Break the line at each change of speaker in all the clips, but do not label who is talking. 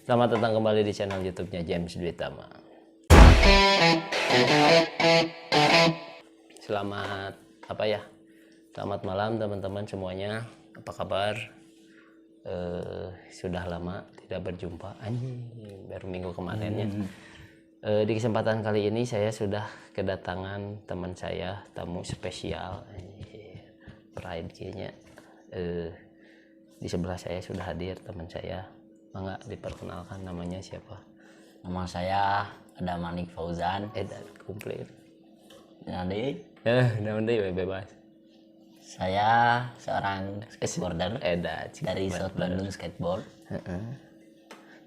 Selamat datang kembali di channel YouTube-nya James Dwitama. Selamat Selamat malam teman-teman semuanya. Apa kabar? Sudah lama tidak berjumpa. Baru minggu kemarin ya. Di kesempatan kali ini saya sudah kedatangan teman saya, tamu spesial. Pride kayaknya. Di sebelah saya sudah hadir teman saya. Mangga diperkenalkan, namanya siapa?
Nama saya ada Manik Fauzan.
Komplit.
Jadi
Nanti bebas.
saya seorang skateboarder dari South Bandung Skateboard.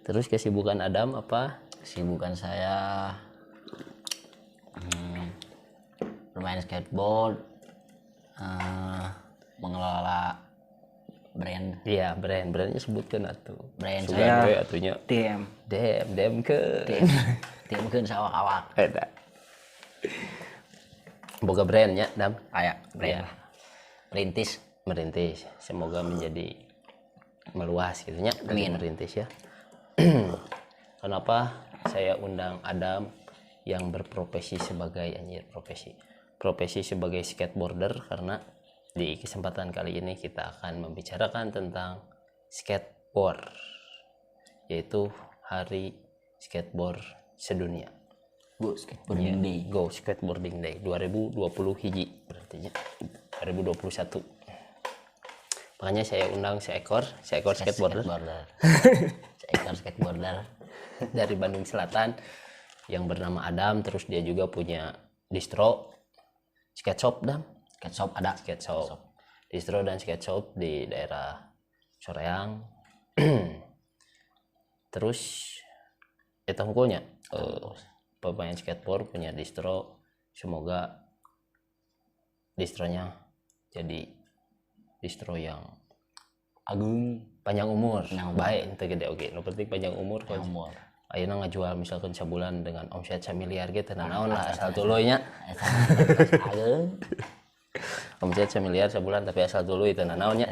Terus kesibukan Adam apa?
Kesibukan saya bermain skateboard, mengelola brand.
Iya, brandnya sebutkan atuh.
Brand
Sugan
saya
atunya.
DM
ke.
ke sawak-awak.
Boga brandnya, Dam.
Kayak brand.
Ya.
Merintis.
Semoga menjadi meluas gitu nya.
Amin.
Merintis ya. Kenapa saya undang Adam yang berprofesi sebagai profesi sebagai skateboarder? Karena di kesempatan kali ini kita akan membicarakan tentang skateboard, yaitu Hari Skateboard Sedunia.
Go Skateboarding Day.
Go Skateboarding Day 2020 hiji berarti 2021. Makanya saya undang seekor skateboarder.
Seekor skateboarder
Dari Bandung Selatan yang bernama Adam. Terus dia juga punya distro skate shop, Dam. Skate shop. Distro dan skate shop di daerah Soreang. Terus itu hukumnya pemain skateboard punya distro. Semoga distronya jadi distro yang
agung,
panjang umur. Baik itu gede oke. Lo penting panjang umur. Ayeuna ngajual misalkan sebulan dengan omset 1 miliar gitu naon lah asal tuluy nya. Omset 1 miliar sebulan tapi asal tuluy itu naon nya.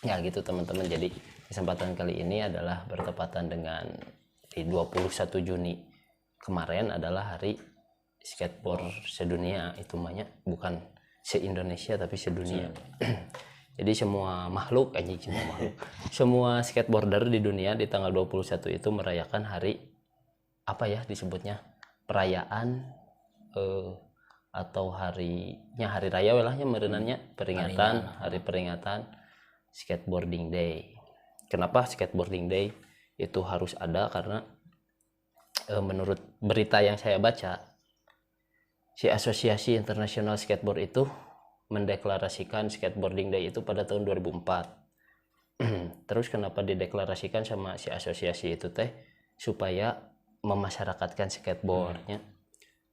Ya gitu teman-teman. Jadi kesempatan kali ini adalah bertepatan dengan di 21 Juni kemarin adalah Hari Skateboard Sedunia. Itu banyak bukan se-Indonesia tapi sedunia. Jadi semua makhluk semua skateboarder di dunia di tanggal 21 itu merayakan hari apa ya disebutnya, perayaan atau hari raya welahnya merenannya hari peringatan Skateboarding Day. Kenapa Skateboarding Day itu harus ada? Karena menurut berita yang saya baca, si Asosiasi Internasional Skateboard itu mendeklarasikan Skateboarding Day itu pada tahun 2004. Terus kenapa dideklarasikan sama si asosiasi itu teh? Supaya memasyarakatkan skateboardnya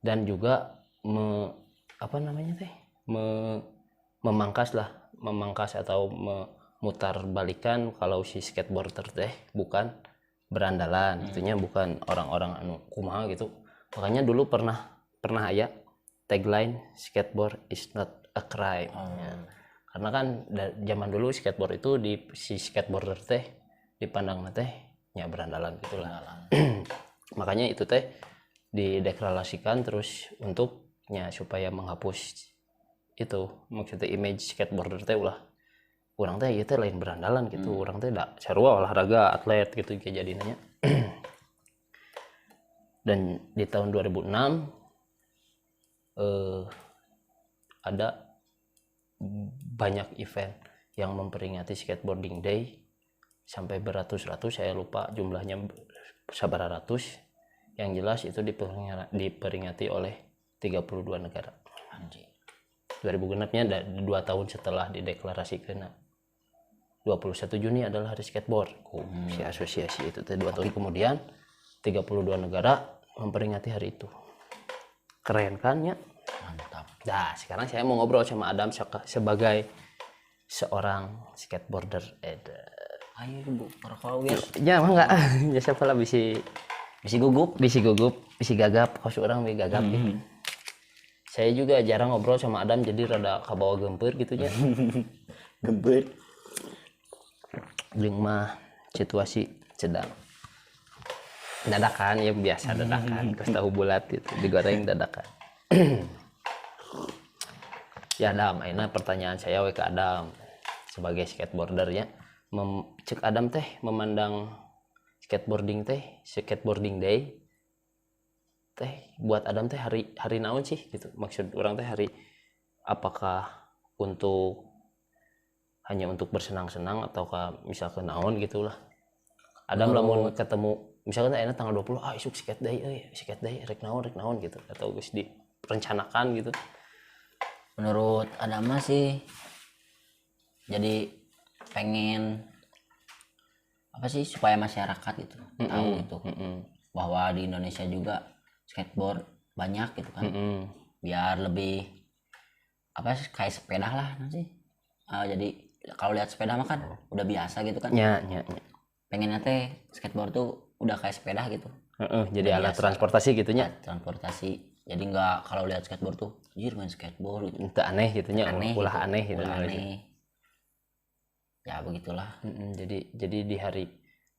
dan juga memangkas atau memutar balikan kalau si skateboarder teh bukan berandalan, itunya bukan orang-orang anu kumaha gitu. Makanya dulu pernah aya tagline skateboard is not a crime. Karena kan zaman dulu skateboard itu si skateboarder teh dipandang teh nya berandalan gitulah. Makanya itu teh dideklarasikan terus untuknya supaya menghapus itu maksudnya image skateboarder teh ulah urang teh ieu teh lain berandalan gitu. Urang teh da sarua olahraga atlet gitu kayak jadinya. Dan di tahun 2006 ada banyak event yang memperingati Skateboarding Day sampai beratus-ratus, saya lupa jumlahnya sabaraha ratus. Yang jelas itu diperingati oleh 32 negara. 2006-nya 2 tahun setelah dideklarasikan 21 Juni adalah Hari Skateboard. Si asosiasi itu 2 tahun kemudian 32 negara memperingati hari itu. Keren kan ya?
Mantap.
Nah, sekarang saya mau ngobrol sama Adam sebagai seorang skateboarder.
Ayo Bu, perkawis.
Ya mah enggak. Ya siapa lah bisi gugup, bisi gagap, kos orang we gagap gitu. Saya juga jarang ngobrol sama Adam jadi rada kabawa gempeur gitu nya.
Gempeur.
Jeung mah situasi sedang dadakan ya, biasa dadakan terus tahu bulat gitu digoreng dadakan. Ya Adam, ini pertanyaan saya ke Adam sebagai skateboarder ya. Cek Adam teh memandang skateboarding day teh buat Adam teh hari naon sih gitu, maksud orang teh hari apakah hanya untuk bersenang-senang ataukah misalkan naon gitulah. Adam lamun ketemu misalkan enak tanggal 20 isuk skate day rek naon gitu, atau geus direncanakan gitu.
Menurut Adama sih jadi pengen apa sih supaya masyarakat gitu tahu gitu bahwa di Indonesia juga skateboard banyak gitu kan. Biar lebih apa sih kayak sepeda lah nanti. Jadi kalau lihat sepeda mah kan udah biasa gitu kan.
Ya.
Pengennya teh skateboard tuh udah kayak sepeda gitu.
Jadi alat transportasi gitunya.
Transportasi. Jadi nggak kalau lihat skateboard tuh, anjir main skateboard gitu.
Itu aneh gitunya, ulah
gitu.
aneh gitu.
Ulah aneh. Ya begitulah.
Jadi di hari,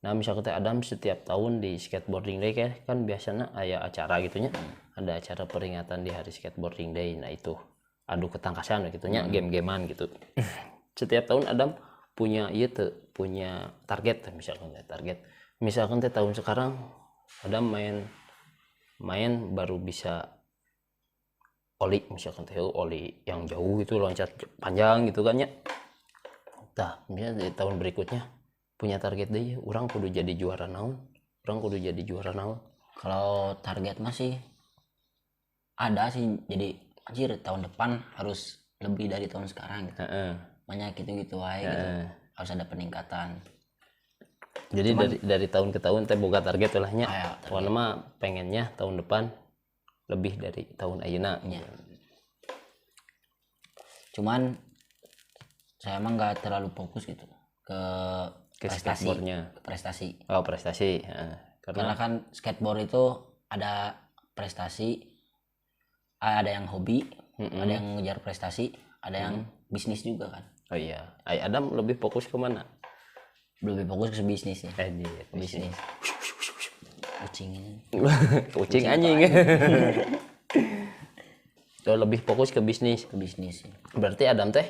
nah misalnya Adam setiap tahun di skateboarding day kan biasanya ada acara gitunya, ada acara peringatan di hari skateboarding day. Nah itu adu ketangkasan gitunya, game-gamean gitu. Setiap tahun Adam punya punya target misalkan tahun sekarang Adam main baru bisa oli, misalkan oli yang jauh itu loncat panjang gitu kan ya. Nah, misalnya di tahun berikutnya punya target deh, orang kudu jadi juara naon.
Kalau target masih ada sih, jadi anjir tahun depan harus lebih dari tahun sekarang gitu. Banyak gitu aja gitu. Harus ada peningkatan.
Jadi dari tahun ke tahun teh boga target ulahnya. Warna mah pengennya tahun depan lebih dari tahun ayeuna.
Ya. Cuman saya emang nggak terlalu fokus gitu ke prestasi.
Oh, prestasi.
Karena kan skateboard itu ada prestasi, ada yang hobi, ada yang ngejar prestasi, ada yang bisnis juga kan.
Oh iya, Adam lebih fokus ke mana?
Lebih fokus ke bisnis ya.
Bisnis.
Kucing
anjing. So, lebih fokus ke bisnis.
Ya.
Berarti Adam teh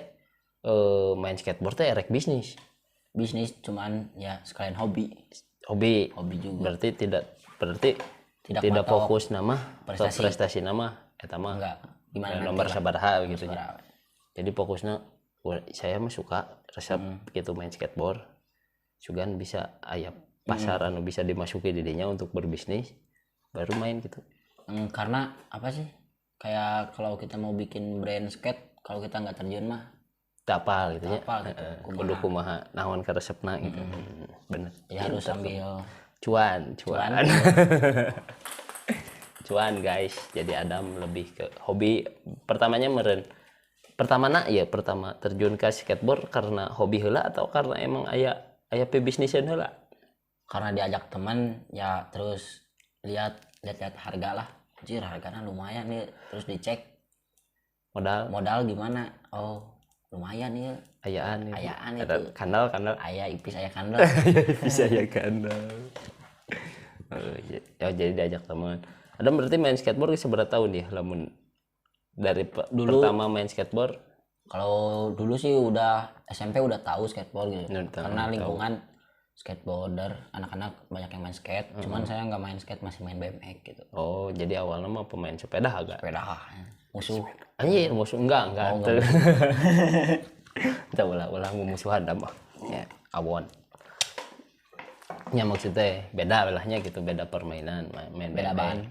main skateboard teh erek bisnis.
Bisnis cuman ya sekalian hobi juga.
Berarti tidak fokus nama prestasi nama eta mah.
Enggak. Gimana
nomor sabaraha gitu nya. Jadi fokusnya saya mah suka resep gitu main skateboard. Sugan bisa aya pasar anu bisa dimasuki di dinya untuk berbisnis baru main gitu.
Karena apa sih? Kayak kalau kita mau bikin brand skate, kalau kita nggak terjun mah
tapal gitu ya.
Kudu
kumaha naon ka resepna gitu. Bener.
Ya harus sambil
cuan. Cuan guys. Jadi Adam lebih ke hobi. Pertama terjun ke skateboard karena hobi heula atau karena emang aya bisnisnya heula?
Karena diajak teman ya, terus lihat harga lah. Anjir harganya lumayan nih, terus dicek modal gimana. Oh lumayan nih, ayaan itu
kandal
ipis aya kandal.
Ya jadi diajak teman. Adam berarti main skateboard seberapa tahun ya lamun dari dulu pertama main skateboard?
Kalau dulu sih udah SMP udah tahu skateboard gitu. Karena lingkungan skateboarder, anak-anak banyak yang main skate. Cuman saya nggak main skate, masih main BMX gitu.
Oh, jadi awalnya mah pemain sepeda agak.
Sepeda. Musuh.
Anjir, musuh enggak. Kita ulah memusuhan dah mah. Ya, awon. Ya maksudnya beda belahnya gitu, beda permainan, main
beda ban.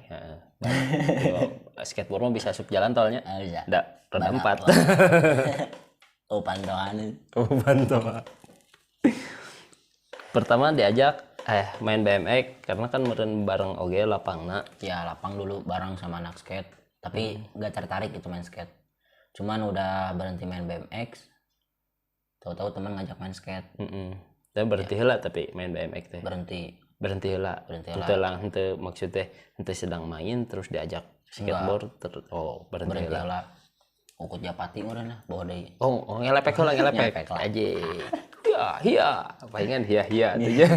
Skateboard mah bisa sub jalan tolnya.
Bisa.
Roda 4.
Pantoan.
Pertama diajak main BMX karena kan meren bareng oge lapangna.
Ya lapang dulu bareng sama anak skate, tapi nggak tertarik itu main skate. Cuman udah berhenti main BMX, tahu-tahu teman ngajak main skate.
Tapi berhenti heula tapi main BMX teh. Berhenti heula. Henteu maksudnya henteu sedang main terus diajak skateboard berhenti heula.
Ukut Japati meureun bawa deui.
Oh ngelepek aja. Iya, palingan hia tuh ya.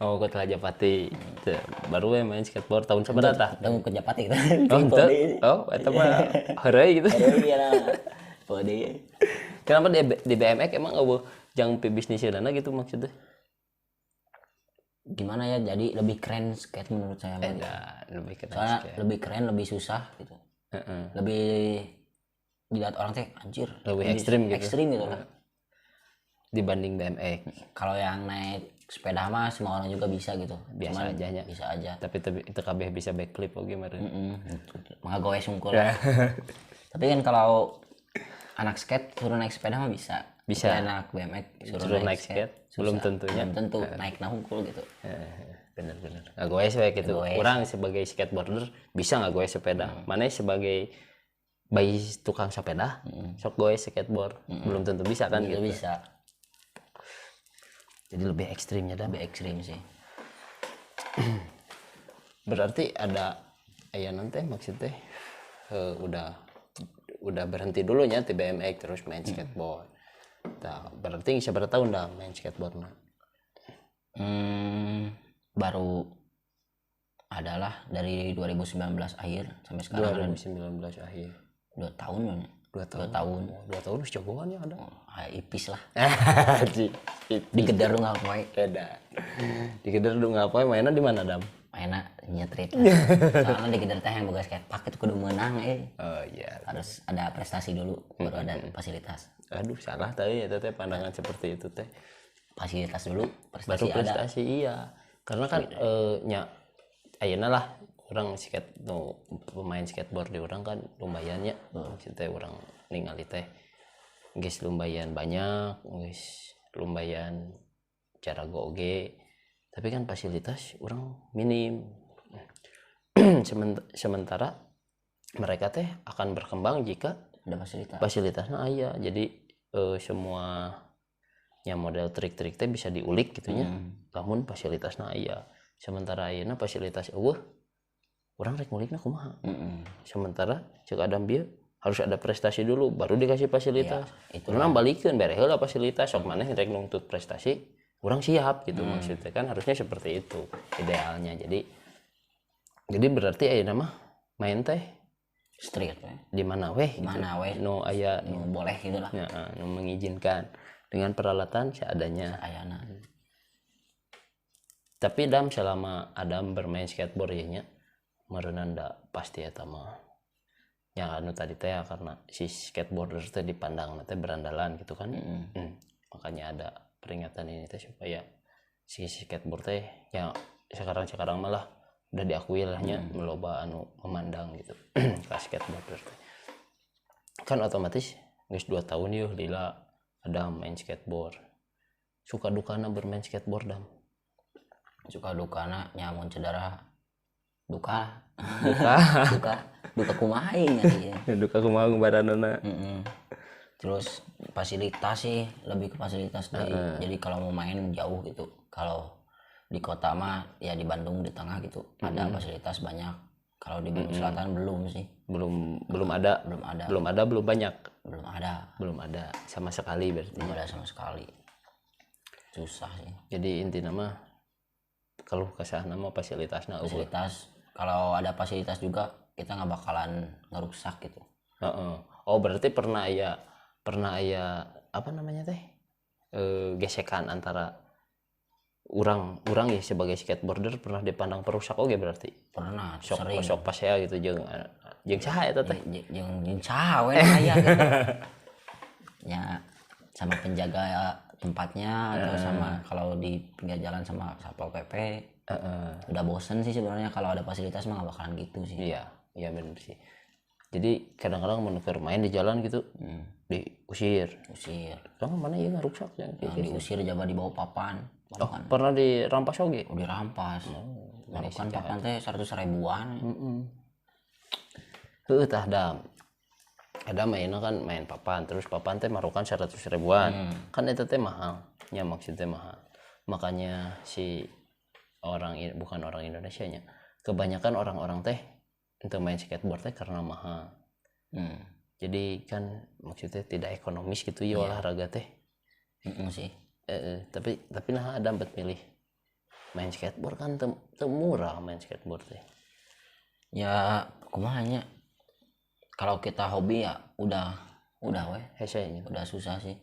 Oh, ke Telajapati. Teu, baru we main skateboard tahun seberapa tah?
Tahu ke Japati kita.
Oh, ente. Oh, eta mah heureuy gitu.
Iya lah. Pode.
Kenapa di BMX emang eueuh jang bisnisieunana gitu maksudnya?
Gimana ya, jadi lebih keren skate menurut saya mah.
Enggak, lebih keren
Soalnya
skate.
lebih keren, lebih susah gitu.
Heeh.
Lebih dilihat orang teh anjir.
Lebih ekstrim gitu.
Ekstrim gitu lah.
Dibanding BMX.
Kalau yang naik sepeda mah semua orang juga bisa gitu.
Biasa
Cuman
aja nya.
bisa aja.
Tapi itu kabeh bisa backflip oge meureun.
Maka goes sungkul. Tapi kan kalau anak skate suruh naik sepeda mah bisa.
Bisa.
Tapi anak BMX
Suruh naik skate, belum tentunya.
Belum tentu naik hungkul gitu.
Bener-bener ngagoes we gitu.
Ngagoes.
Orang sebagai skateboarder bisa ngagoes sepeda. Mana sebagai bayi tukang sepeda, sok goes skateboard. Belum tentu bisa kan
Itu
gitu.
bisa.
Jadi lebih ekstrimnya dah.
Lebih ekstrim sih.
Berarti ada aya nanti maksudnya udah berhenti dulunya di BMX terus main skateboard. Nah, berarti seberapa tahun dah main skateboard mah?
Baru adalah dari 2019 akhir sampai sekarang
2019 akhir.
2 tahun ya.
2 tahun.
2 tahun.
2 tahun wis jagoannya ada.
Ipis lah.
Di
Digedar dong apa
beda. Di Gedar dulu ngapain mainnya di mana Dam?
mainnya nyetrit. Soalnya digedar teh yang boga skate park itu kudu menang
Oh iya.
harus ada prestasi dulu baru ada fasilitas.
Aduh salah tadi ya teh pandangan seperti itu teh.
Fasilitas dulu
Baru
prestasi ada.
prestasi iya. Karena kan nya ayeuna lah orang skate no, pemain skateboard di orang kan lumayannya. Maksudnya orang ningali teh geus lumayan banyak, geus lumayan cara goge. Tapi kan fasilitas orang minim. Sementara mereka teh akan berkembang jika
Ada fasilitas.
fasilitasnya aya. Jadi semua nya model trik-trik teh bisa diulik gitunya. Lamun fasilitasnya aya. Sementara ayeuna fasilitas eueuh urang rek ngulikna kumaha. Sementara ceuk Adam bieu harus ada prestasi dulu baru dikasih fasilitas.
itu
Urang balikeun bere heula fasilitas sok maneh rek nuntut prestasi. Urang siap gitu maksudnya kan harusnya seperti itu idealnya. Jadi berarti ayeuna mah main teh
Street we.
di mana weh?
Mana we?
No aya
Nu boleh gitu lah.
ya, nu mengizinkan dengan peralatan seadanya.
Ayana.
Tapi Dam selama Adam bermain skateboard ya nya meureunna da pasti eta mah. Yang anu tadi teh karena si skateboarder teh dipandang teh berandalan gitu kan. Makanya ada peringatan ini teh supaya si skateboard teh ya sekarang malah udah diakui lahnya meloba anu memandang gitu ke skateboarder teh. Kan otomatis geus 2 tahun yeuh lila Adam main skateboard. Suka dukana bermain skateboard Dam.
Suka dukana nyamun cedera. Duka
Duka.
duka kumaha aing nya.
Duka kumaha badanana.
Terus fasilitas sih lebih ke fasilitas dari jadi kalau mau main jauh gitu. Kalau di kota mah ya di Bandung di tengah gitu ada fasilitas banyak. Kalau di Bandung Selatan belum sih.
Belum ada. Belum banyak. Belum ada sama sekali berarti.
Belum ada sama sekali. Susah sih.
Jadi intinya mah kalau kesah nama fasilitasnya
Fasilitas kalau ada fasilitas juga kita nggak bakalan ngerusak gitu.
Oh berarti pernah ya apa namanya teh gesekan antara orang ya sebagai skateboarder pernah dipandang perusak oge berarti
Pernah
sok
sering
pas ya gitu jeung saha eta teh
jeung saha we aya gitu. Ya sama penjaga tempatnya atau sama kalau di pinggir jalan sama satpol pp. Udah bosen sih sebenarnya kalau ada fasilitas mah gak bakalan gitu sih.
iya bener sih. Jadi kadang-kadang menukar main di jalan gitu diusir kamu mana ya ngerusak ya
diusir jaga di bawah papan.
Pernah dirampas oge
Dirampas marukan papan teh 100 ribuan.
tah ada mainnya kan main papan terus papan teh marukan 100 ribuan kan itu teh mahal ya maksudnya mahal. Makanya si bukan orang Indonesia nya kebanyakan orang-orang teh untuk main skateboard teh karena mahal. Jadi kan maksudnya tidak ekonomis gitu ya olahraga teh.
Sih.
Tapi nah ada buat milih main skateboard kan teu murah main skateboard teh.
Ya kumanya kalau kita hobi ya udah weh
Hesenya.
udah susah sih,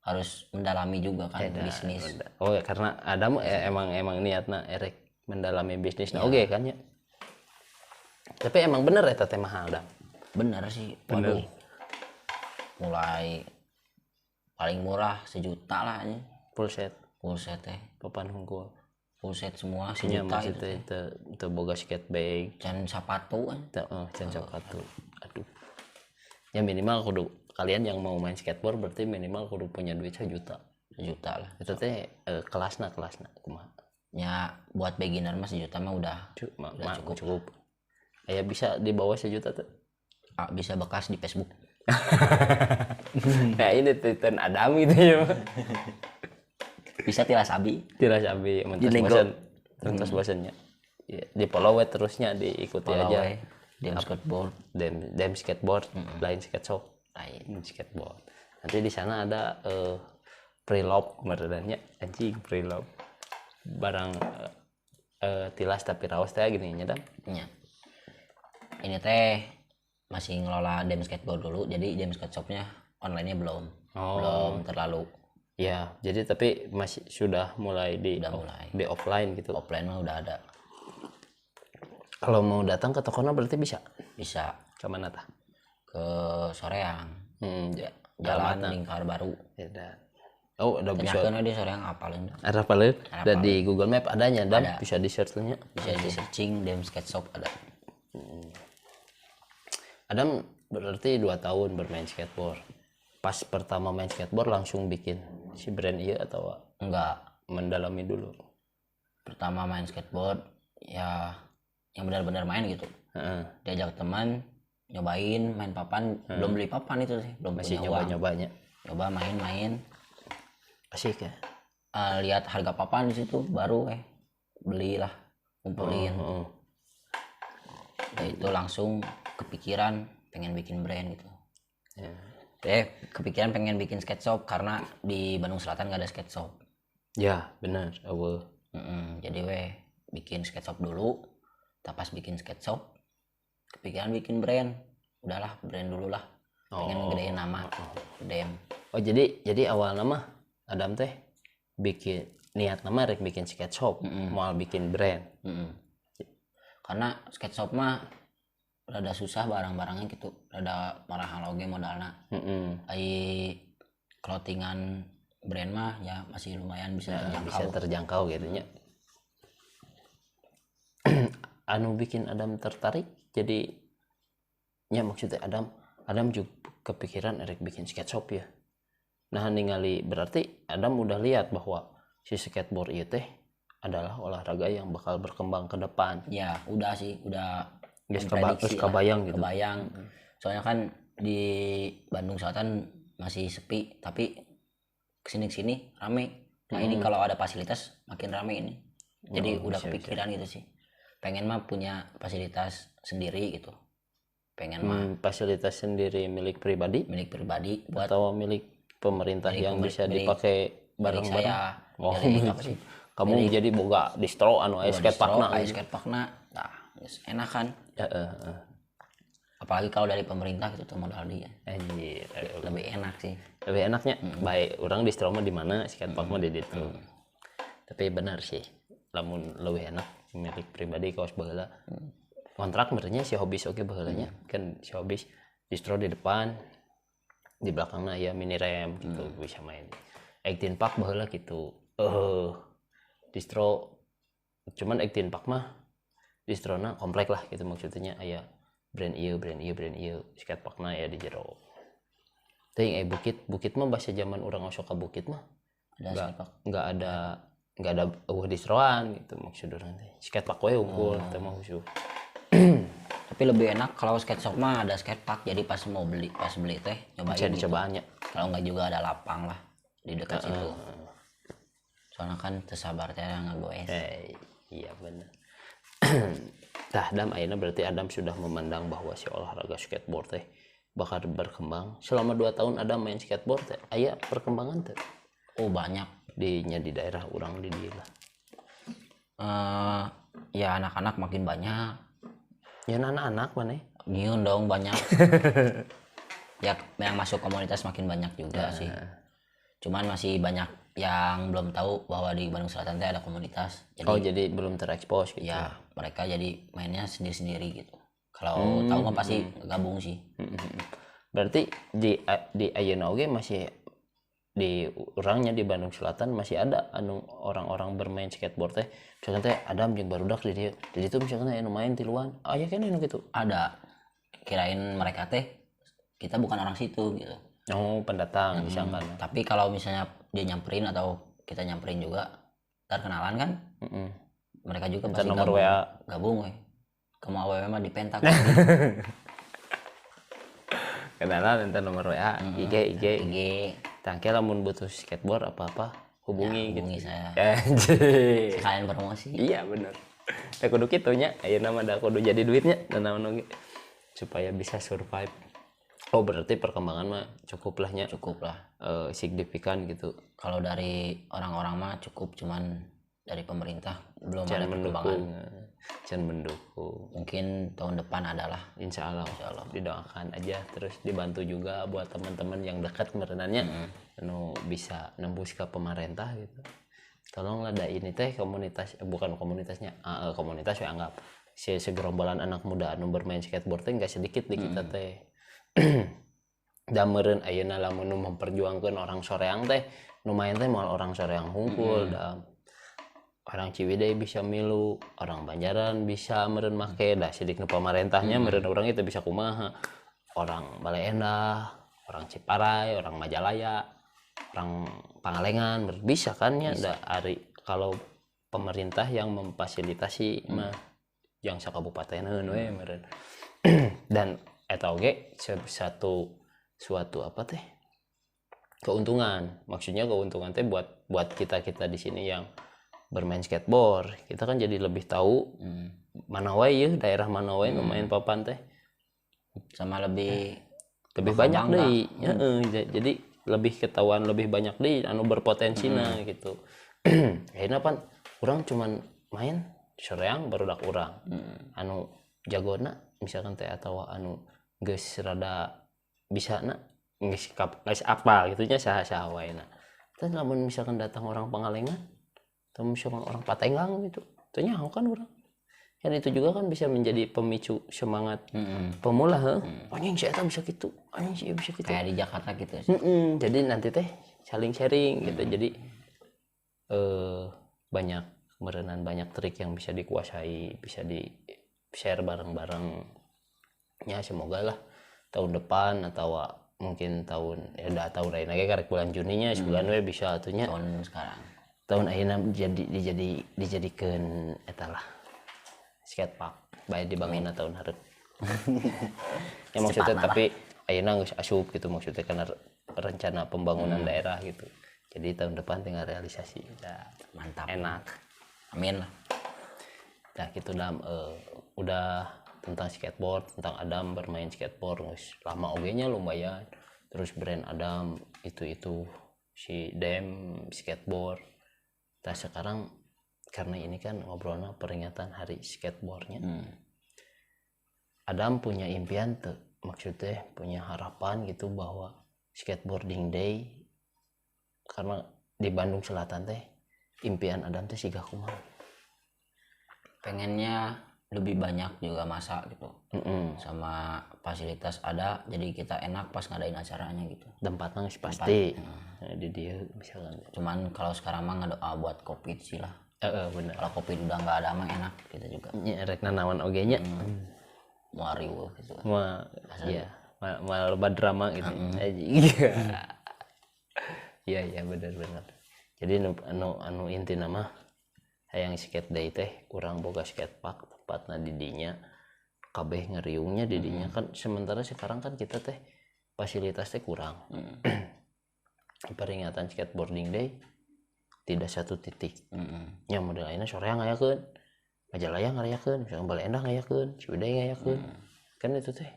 harus mendalami juga kan bisnis.
Oh ya karena Adam emang niatna erek mendalami bisnis nah oke kan ya. Tapi emang bener eta teh mahal Dam.
Bener sih, waduh. Mulai paling murah 1 juta lah ini.
Full set
Teh
papan hungkul.
full set semua 1
Nya
juta itu.
maksudnya teu boga skate bag,
Can sepatu kan.
teu can sepatu. Aduh. Ya minimal kudu kalian yang mau main skateboard berarti minimal kudu punya duit 1 juta.
1 juta lah.
Itu teh kelasna kumaha.
Ya buat beginner mah 1 juta mah udah
Cukup. Aya bisa di bawah 1 juta tuh.
bisa bekas di Facebook.
Nah ini Titan Adam gitu ya.
Bisa tilas abi.
Tiras abi mentas bosannya. Ya, di follow terusnya diikuti aja.
Dem skateboard.
Dem skateboard, lain skate shop, lain skateboard. Nanti di sana ada pre-love merenya anjing pre-love. Barang tilas tapi raos teh gini nya Dan.
Ya. Ini teh masih ngelola Dem skateboard dulu, jadi Dem skate shopnya online-nya belum terlalu.
Ya, jadi tapi masih sudah mulai di offline gitu.
Offline mah udah ada.
Kalau mau datang ke tokonya berarti bisa.
Bisa
Ke mana tah?
ke Soreang.
Ya.
Jalan Lingkar Baru.
Ya, oh, udah bisa.
Tanyakeun di Soreang apalin.
Ada apa lu? Ada di Google Map adanya, Dan bisa di search-nya.
Bisa di searching Dem skate shop ada.
Adam berarti 2 tahun bermain skateboard. Pas pertama main skateboard langsung bikin si brand iya atau
Enggak.
mendalami dulu?
Pertama main skateboard ya yang benar-benar main gitu. Diajak teman nyobain main papan, belum beli papan itu sih, belum
Masih
punya uang.
nyoba-nyobanya.
Coba main-main.
Asik ya.
Lihat harga papan di situ baru belilah, kumpulin. Ya itu langsung kepikiran pengen bikin brand gitu. Kepikiran pengen bikin skate shop karena di Bandung Selatan nggak ada skate shop.
Ya benar.
Jadi bikin skate shop dulu. Pas bikin skate shop kepikiran bikin brand. Udahlah brand dulu lah. Pengen ngegedein nama Dem.
Oh jadi awal nama Adam teh bikin niat nama rek bikin skate shop, mau bikin brand.
Karena skate shop mah rada susah barang-barangnya gitu, rada marah loge modalna. Ai clothingan brand mah ya masih lumayan bisa
terjangkau gitu nya. Anu bikin Adam tertarik jadi nya maksudnya Adam juga kepikiran erek bikin skate shop ya. Nah ningali berarti Adam udah lihat bahwa si skateboard itu teh adalah olahraga yang bakal berkembang ke depan.
Ya udah sih, udah
kebayang gitu.
Kebayang. Soalnya kan di Bandung Selatan masih sepi, tapi kesini rame. Nah ini kalau ada fasilitas makin rame ini. Jadi udah kepikiran gitu sih. Pengen mah punya fasilitas sendiri gitu. Pengen mah
fasilitas sendiri milik pribadi
buat
atau milik pemerintah yang bisa dipakai bareng-bareng. Kamu jadi boga distro anu
skateparkna. Nah, enak kan? Apalagi kalau dari pemerintah gitu tuh modal dia. Lebih enak sih.
Lebih enaknya baik orang distro mah di mana skatepark mah di ditu. Tapi benar sih. Lamun lebih enak milik pribadi kaos baheula. Kontrak berarti si hobis oke baheulanya. Kan si hobis distro di depan, di belakangnya ya mini rem gitu bisa main. 18 pack baheula gitu. Distro cuman 18 pack mah distrona komplek lah gitu maksudnya aya brand ieu skateparkna ya di jero. Teuing bukit mah bahasa zaman orang osok ka bukit mah enggak ada distroan gitu maksud urang teh. Skatepark we unggul teh mah khusus.
Tapi lebih enak kalau skate shop mah ada skatepark, jadi pas beli teh nyobain
bisa dicobaannya.
Kalau enggak juga ada lapang lah di dekat situ. Soalnya kan tersabar teh ngagoes.
Iya benar. Tah Adam ayeuna berarti Adam sudah memandang bahwa si olahraga skateboard teh bakal berkembang. Selama 2 tahun Adam main skateboard teh aya perkembangan teh.
Oh banyak
di daerah urang di dieu lah.
Ya anak-anak makin banyak,
Ya anak-anak mana?
nyun dong banyak. Ya yang masuk komunitas makin banyak juga sih, cuman masih banyak yang belum tahu bahwa di Bandung Selatan teh ada komunitas,
Oh,
jadi
jadi belum terekspos gitu.
ya mereka jadi mainnya sendiri-sendiri gitu. Kalau tahu mah pasti gabung sih.
Berarti di ayeuna oge masih di orangnya di Bandung Selatan masih ada anu orang-orang bermain skateboard teh. Misalkan teh Adam jeung barudak di dieu. Di ditu misalkan anu main tiluan. Aya keneh anu gitu.
Ada, kirain mereka teh kita bukan orang situ gitu.
Oh, pendatang disangka.
Tapi kalau misalnya dia nyamperin atau kita nyamperin juga, ntar kenalan kan,
Heeh.
mereka juga
Ntar
pasti
nomor
gabung.
WA.
Gabung we. Kamu awewe mah dipentak.
Kenalan entar nomor WA, IG.
IG
Tangke lamun butuh skateboard apa-apa hubungi gitu.
hubungi saya.
Anjir.
Sekalian promosi.
Iya bener. Da kudu kitu nya, ayeuna mah da kudu jadi duitnya dan naon oge supaya bisa survive. Oh, berarti perkembangan mah cukup lah nya,
Cukup lah.
signifikan gitu.
Kalau dari orang-orang mah cukup, cuman dari pemerintah belum ada
Can
perkembangan.
mendukung, can mendukung.
Mungkin tahun depan adalah.
Insya Allah didoakan aja, terus dibantu juga buat teman-teman yang dekat merenannya anu bisa nembus ke pemerintah gitu. Tolonglah ada ini teh komunitas, bukan komunitasnya, komunitas ya anggap segerombolan anak muda anu bermain skateboard teh nggak sedikit di kita teh. Da meureun ayeuna lamun nu memperjuangkeun orang soreang teh nu main teh moal orang soreang hungkul da orang Ciwidey bisa milu, orang Banjaran bisa meureun make, da sidik nu pamarentahnya meureun urang itu bisa kumaha. Orang Bale Endah, orang Ciparai, orang Majalaya, orang Pangalengan bisa kan ya da ari kalau pemerintah yang memfasilitasi mah yang sakabupatenan we meureun. Dan eta oge suatu apa teh? Keuntungan. Maksudnya keuntungan teh buat kita-kita di sini yang bermain skateboard, kita kan jadi lebih tahu mana wae ya daerah mana wae nu main papan teh,
Sama lebih
banyak
bangga.
deh. Jadi lebih ketahuan lebih banyak deh anu berpotensina gitu. Akhirnya pan urang cuman main soreang barudak urang anu jagona misalkan teh atau anu geus rada bisana geus apal gitu nya saha-saha wae na. Terus lamun misalkan datang orang Pangalengan atau misalkan orang Patenggang gitu, itu nyaho kan orang. Kan itu juga kan bisa menjadi pemicu semangat pemula, anjing si eta bisa gitu, anjing si bisa gitu.
Kayak di Jakarta gitu.
Jadi nanti teh saling sharing gitu. Jadi banyak merenan banyak trik yang bisa dikuasai, bisa di share bareng-bareng. Ya semoga lah tahun depan atau mungkin tahun udah tahun lain lagi karek bulan Juninya sebulan we bisa atunya
Tahun sekarang.
tahun akhirnya dijadikan eta lah skatepark bae dibangun tahun hareup. Ya maksudnya tapi ayeuna geus asup gitu maksudnya karena rencana pembangunan daerah gitu. Jadi tahun depan tinggal realisasi. Udah
Mantap.
enak.
Amin lah.
Nah gitu udah tentang skateboard, tentang Adam bermain skateboard geus lama oge-nya lumayan. Terus brand Adam itu si Dem skateboard. Nah sekarang karena ini kan ngobrolnya peringatan hari skateboardnya. Adam punya impian tuh, maksudnya punya harapan gitu bahwa skateboarding day, karena di Bandung Selatan teh impian Adam teh siga kumaha.
Pengennya lebih banyak juga masa gitu. Sama fasilitas ada, jadi kita enak pas ngadain acaranya gitu.
Tempatnya pasti di dia misalkan.
Cuman kalau sekarang mah ngedoa buat COVID sih lah.
Bener.
Kalau COVID udah nggak ada mah enak kita juga.
Rek nanawan oge-nya.
Mau riuh gitu.
Iya, mal loba drama gitu. Iya bener. Jadi anu inti nama hayang skate day teh kurang boga skatepark tempatna di dinya kabeh ngeriungnya di dinya kan sementara sekarang kan kita teh fasilitas teh kurang. Peringatan skateboarding day tidak satu titik. Yang model lainnya soreang ngayakeun, Majalaya ngayakeun, misalkan Bale Endah ngayakeun, Ciwidey ngayakeun. Kan itu teh.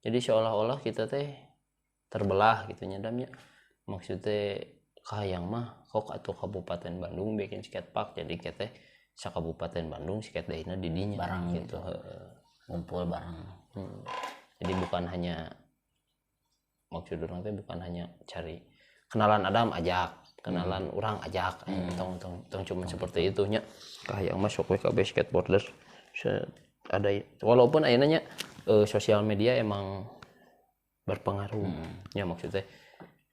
Jadi seolah-olah kita teh terbelah gitu nya damnya. Maksudnya kahayang mah kok atau Kabupaten Bandung bikin skatepark jadi kita sakabupaten Bandung skate day-na di dinya
Bareng
gitu.
ngumpul bareng.
Jadi bukan hanya maksud orang teh bukan hanya cari kenalan Adam ajak, kenalan orang ajak, tong cuma seperti itu nya. Kayak mah sok we kabeh skateboarder ada, walaupun ayeuna nya sosial media emang berpengaruh. Ya maksudnya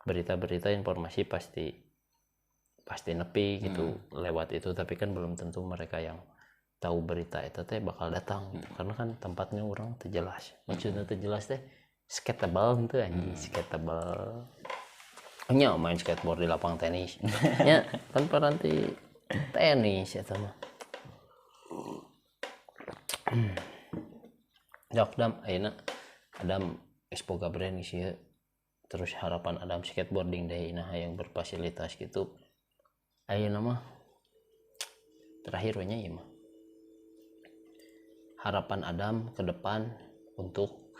berita-berita informasi pasti nepi gitu lewat itu, tapi kan belum tentu mereka yang tahu berita itu teh bakal datang gitu. Karena kan tempatnya orang terjelas, maksudnya terjelas teh skatable gitu anjing, skatable nya main skateboard di lapang tenis nya kan paranti tenis eta mah. Jok Dam ayeuna Adam boga brand sih, terus harapan Adam skateboarding day nah yang berfasilitas gitu ayeuna mah terakhir we nya ieu mah harapan Adam ke depan untuk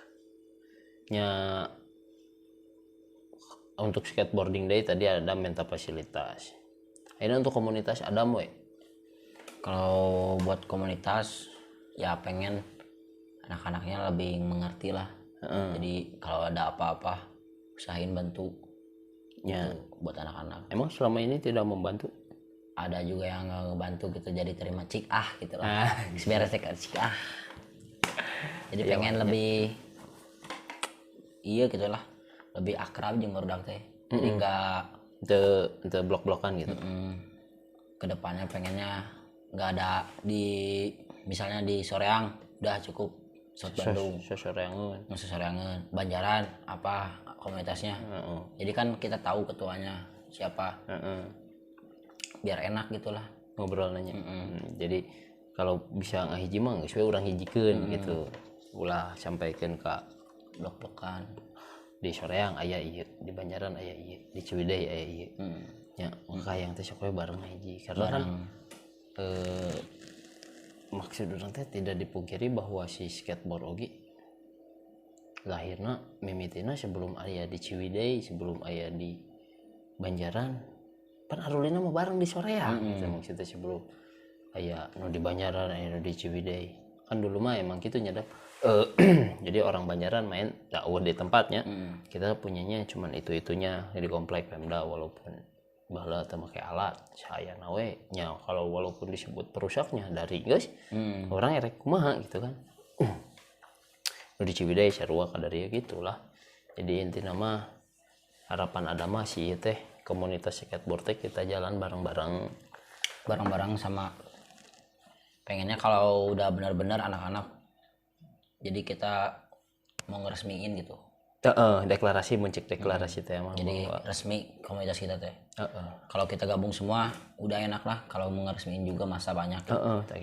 skateboarding day tadi Adam minta fasilitas. Ayeuna untuk komunitas Adam we.
Kalau buat komunitas ya pengen anak-anaknya lebih mengerti lah. Jadi kalau ada apa-apa usahain bantu
Ya.
buat anak-anak.
Emang selama ini tidak membantu?
Ada juga yang nggak ngebantu gitu, jadi terima cik gitu lah. Beres cik Jadi
Ya,
pengen lebih iya gitulah, lebih akrab jeung barudak teh. Jadi nggak
Ente blok-blokan gitu.
kedepannya pengennya nggak ada di misalnya di Soreang udah cukup South Bandung,
Sosoreangeun.
Soreangeun, Banjaran apa komunitasnya. Jadi kan kita tahu ketuanya siapa, biar enak gitulah
Ngobrol nanya. Jadi kalau bisa ngahiji mah geus we urang hijikeun gitu. Ulah sampaikan ke
blok-blokan.
di Soreang aya ieu, di Banjaran aya ieu, di Ciwidey aya ieu. Nya yang teh sok we bareng hiji karena kan maksud orang teh tidak dipungkiri bahwa si skateboard oge lahirna mimitina sebelum aya di Ciwidey, sebelum aya di Banjaran pan arulina mah bareng di Soreang gitu maksudnya sebelum aya nu di Banjaran aya nu di Ciwidey kan dulu mah emang gitu nya dah. Jadi orang Banjaran main dakwah di tempatnya kita punyanya cuman itu-itunya di komplek Pemda walaupun baheula teu make alat saya nawe nya kalau walaupun disebut perusaknya dari guys orang erek kumaha gitu kan. Nu di Ciwidey sarua kadarieu gitulah. Jadi intina mah harapan ada mah sih teh komunitas skateboard teh kita jalan bareng-bareng
sama pengennya kalau udah benar-benar anak-anak jadi kita mau ngeresmiin gitu.
Deklarasi muncik deklarasi teh mah
jadi resmi komunitas kita teh. Kalau kita gabung semua udah enak lah, kalau mau ngeresmiin juga masa banyak
gitu.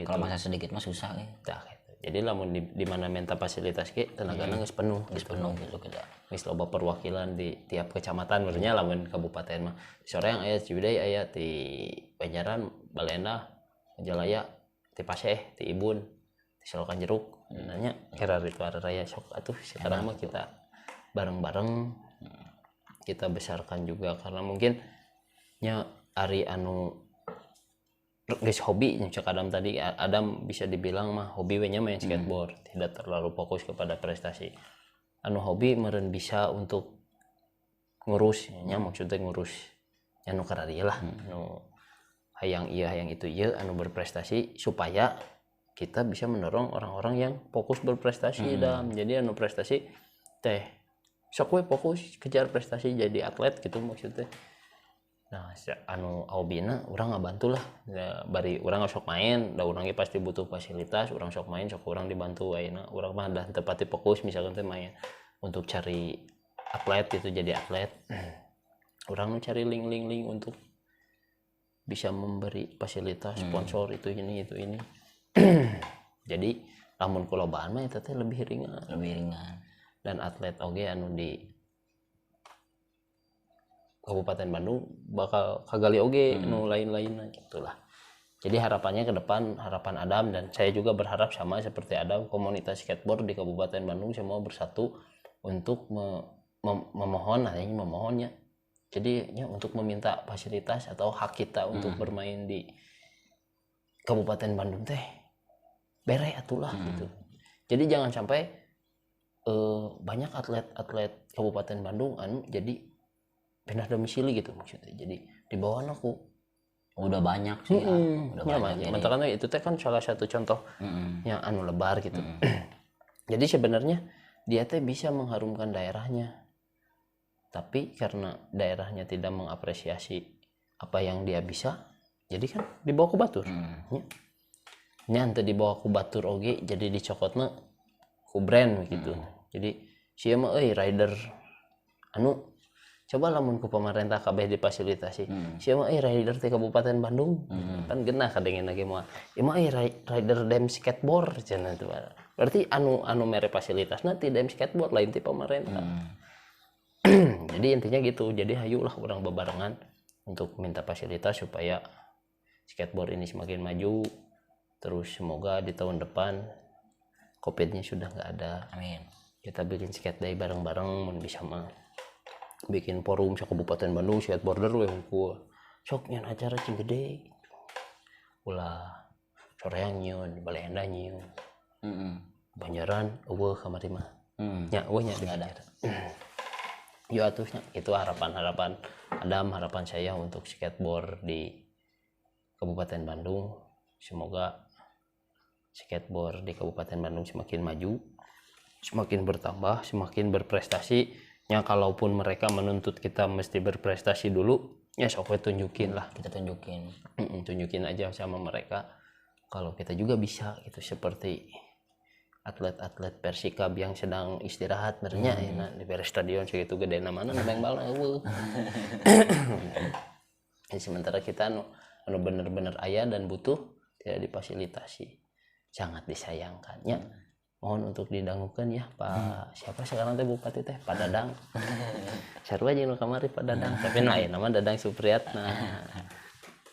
Kalau masa sedikit mah susah
gitu. Jadi lamun di mana minta fasilitas ge tenagana geus penuh
gitu kita.
Geus loba perwakilan di tiap kecamatan bernya lamun kabupaten mah. Di Soreang aya Ciwidey aya di Banjaran, Balenda, Majalaya, ti Paseh, ti Ibun, di Selokan Jeruk. Nanya kira ritual raya sok atuh sekarang mah kita bareng-bareng kita besarkan juga karena mungkin nya ari anu geus hobi cek Adam tadi. Adam bisa dibilang mah hobi we nya main skateboard, tidak terlalu fokus kepada prestasi. Anu hobi meureun bisa untuk ngurus nya maksudnya ngurus anu kararieu lah anu hayang ieu hayang itu ieu anu berprestasi supaya kita bisa mendorong orang-orang yang fokus berprestasi dan jadi anu prestasi teh sok we fokus kejar prestasi jadi atlet gitu maksudnya. Nah anu hobina urang ngabantu lah ya, bari urang sok main da urang pasti butuh fasilitas, urang sok main sok urang dibantu ayeuna urang mah dah teu pati fokus misalkan teh main untuk cari atlet gitu jadi atlet. Urang nu cari link untuk bisa memberi fasilitas sponsor itu ini jadi lamun kulobaan mah eta teh lebih ringan dan atlet oge anu di Kabupaten Bandung bakal kagali oge anu lain-lainna gitulah. Jadi harapannya ke depan harapan Adam dan saya juga berharap sama seperti Adam komunitas skateboard di Kabupaten Bandung semua bersatu untuk memohonnya. Jadi ya untuk meminta fasilitas atau hak kita untuk bermain di Kabupaten Bandung teh bere atulah gitu. Jadi jangan sampai banyak atlet Kabupaten Bandung jadi pindah domisili gitu maksudnya. Jadi di bawah aku
udah banyak sih ya. Udah
ya,
banyak
makanya itu teh kan salah satu contoh yang anu lebar gitu. Jadi sebenarnya dia teh bisa mengharumkan daerahnya, tapi karena daerahnya tidak mengapresiasi apa yang dia bisa, jadi kan dibawa ke batur. Nya dibawa ku batur oge jadi dicokotna ku brand gitu. Jadi sia mah rider anu coba lamun ku pemerintah kabeh difasilitasi. Sia mah rider ti Kabupaten Bandung. Kan geunah kadenge lagi mah. Ieu mah rider dem skateboard cenah tuh. Berarti anu mere fasilitasna ti dem skateboard lain ti pemerintah. Jadi intinya gitu. Jadi hayulah orang bebarengan untuk minta fasilitas supaya skateboard ini semakin maju. Terus semoga di tahun depan COVID-nya sudah nggak ada.
Amin.
Kita bikin skate day bareng-bareng, bisa mah bikin forum sa Kabupaten Bandung skateboarder we hungkul. Sok nyan acara cing gede. Ulah soreang nyieun, Balenda nyieun. Banjaran eueuh kamari mah. Nya eueuh nya ada. Yo atusnya itu harapan Adam, harapan saya untuk skateboard di Kabupaten Bandung. Semoga skateboard di Kabupaten Bandung semakin maju, semakin bertambah, semakin berprestasi. Ya kalaupun mereka menuntut kita mesti berprestasi dulu, ya sok tunjukin lah.
Kita tunjukin.
Tunjukin aja sama mereka kalau kita juga bisa gitu, seperti atlet-atlet Persikab yang sedang istirahat merenya ya, di beres stadion segitu gede namanya nembeng bal eueuh. Sementara kita anu bener-bener aya dan butuh tidak difasilitasi. Sangat disayangkannya. Mohon untuk didangukeun ya Pak siapa sekarang teh Bupati teh Pak Dadang. Sarua jeung nu kamari Pak Dadang, tapi nah nama Dadang Supriyatna.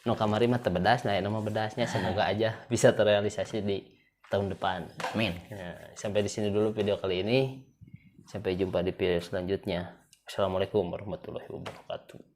Nu kamari mah teu bedas, nah nama bedasnya semoga aja bisa terrealisasi di tahun depan.
Amin.
Nah, sampai di sini dulu video kali ini. Sampai jumpa di video selanjutnya. Assalamualaikum warahmatullahi wabarakatuh.